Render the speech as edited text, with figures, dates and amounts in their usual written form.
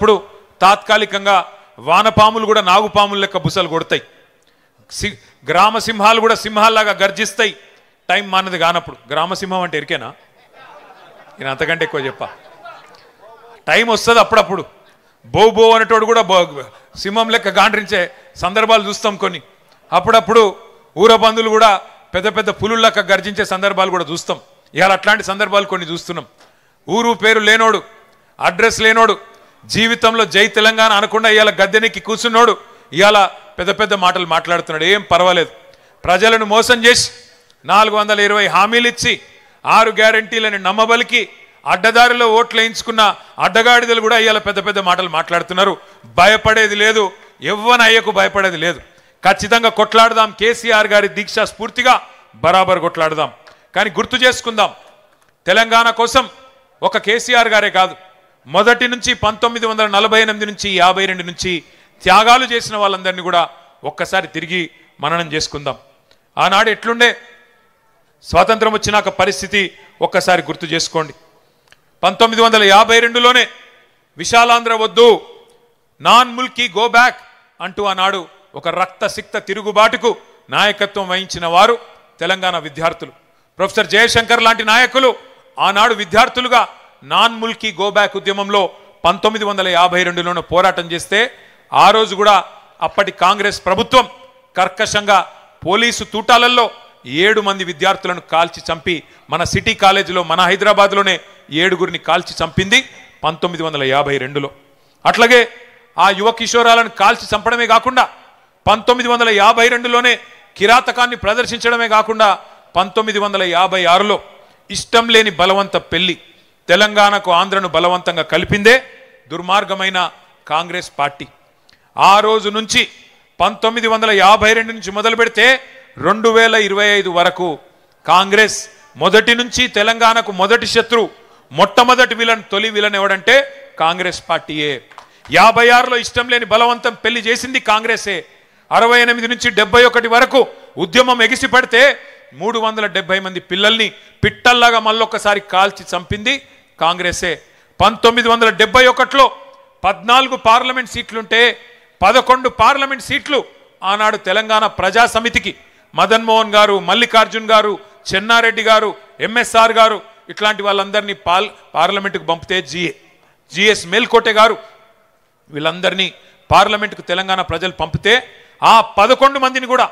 ఇప్పుడు తాత్కాలికంగా వానపాములు కూడా నాగుపాముల లెక్క బుసలు కొడతాయి, గ్రామ సింహాలు కూడా సింహాల్లాగా గర్జిస్తాయి టైం మానది కానప్పుడు. గ్రామసింహం అంటే ఎరికేనా? నేను అంతకంటే ఎక్కువ చెప్పా. టైం వస్తుంది అప్పుడప్పుడు. బో బో అనేటోడు కూడా సింహం లెక్క గాండ్రించే సందర్భాలు చూస్తాం కొన్ని. అప్పుడప్పుడు ఊరబందులు కూడా పెద్ద పెద్ద పులులెక్క గర్జించే సందర్భాలు కూడా చూస్తాం. ఇవాళ అట్లాంటి సందర్భాలు కొన్ని చూస్తున్నాం. ఊరు పేరు లేనోడు, అడ్రస్ లేనోడు, జీవితంలో జై తెలంగాణ అనకుండా ఇవాళ గద్దెనెక్కి కూర్చున్నోడు ఇవాళ పెద్ద పెద్ద మాటలు మాట్లాడుతున్నాడు. ఏం పర్వాలేదు. ప్రజలను మోసం చేసి 420 హామీలు ఇచ్చి 6 గ్యారంటీలని నమ్మబలికి అడ్డదారిలో ఓట్లు వేయించుకున్న అడ్డగాడిదలు కూడా ఇవాళ పెద్ద పెద్ద మాటలు మాట్లాడుతున్నారు. భయపడేది లేదు, ఎవ్వని అయ్యకు భయపడేది లేదు. ఖచ్చితంగా కొట్లాడదాం. కేసీఆర్ గారి దీక్ష స్ఫూర్తిగా బరాబర్ కొట్లాడదాం. కానీ గుర్తు చేసుకుందాం, తెలంగాణ కోసం ఒక కేసీఆర్ గారే కాదు, మొదటి నుంచి 1948 నుంచి 52 నుంచి త్యాగాలు చేసిన వాళ్ళందరినీ కూడా ఒక్కసారి తిరిగి మననం చేసుకుందాం. ఆనాడు ఎట్లుండే, స్వాతంత్రం వచ్చినాక పరిస్థితి ఒక్కసారి గుర్తు చేసుకోండి. 1952లోనే విశాలాంధ్ర వద్దు, నాన్ ముల్కీ గో బ్యాక్ అంటూ ఆనాడు ఒక రక్తసిక్త తిరుగుబాటుకు నాయకత్వం వహించిన వారు తెలంగాణ విద్యార్థులు. ప్రొఫెసర్ జయశంకర్ లాంటి నాయకులు ఆనాడు విద్యార్థులుగా నాన్ ముల్కీ గో బ్యాక్ ఉద్యమంలో 1952లోనే పోరాటం చేస్తే ఆ రోజు కూడా అప్పటి కాంగ్రెస్ ప్రభుత్వం కర్కశంగా పోలీసు తూటాలలో 7 మంది విద్యార్థులను కాల్చి చంపి మన సిటీ కాలేజీలో మన హైదరాబాద్లోనే 7గురిని కాల్చి చంపింది 1952లో. అట్లాగే ఆ యువ కిషోరాలను కాల్చి చంపడమే కాకుండా 1952లోనే కిరాతకాన్ని ప్రదర్శించడమే కాకుండా 1956లో ఇష్టం లేని బలవంత పెళ్లి, తెలంగాణకు ఆంధ్రను బలవంతంగా కలిపిందే దుర్మార్గమైన కాంగ్రెస్ పార్టీ. ఆ రోజు నుంచి 1952 నుంచి మొదలు పెడితే 2025 వరకు కాంగ్రెస్ మొదటి నుంచి తెలంగాణకు మొదటి శత్రు, మొట్టమొదటి విలన్, తొలి విలన్ ఎవడంటే కాంగ్రెస్ పార్టీయే. 56లో ఇష్టం లేని బలవంతం పెళ్లి చేసింది కాంగ్రెసే. 68 నుంచి 71 వరకు ఉద్యమం ఎగిసి పడితే 370 మంది పిల్లల్ని పిట్టల్లాగా మళ్ళొక్కసారి కాల్చి చంపింది కాంగ్రెసే. 1971లో 14 పార్లమెంట్ సీట్లుంటే 11 పార్లమెంట్ సీట్లు ఆనాడు తెలంగాణ ప్రజా సమితికి మదన్ మోహన్ గారు, మల్లికార్జున్ గారు, చెన్నారెడ్డి గారు, ఎంఎస్ఆర్ గారు ఇట్లాంటి వాళ్ళందరినీ పార్లమెంటుకు పంపితే జిఎస్ మేల్కోటే గారు వీళ్ళందరినీ పార్లమెంటుకు తెలంగాణ ప్రజలు పంపితే ఆ 11 మందిని కూడా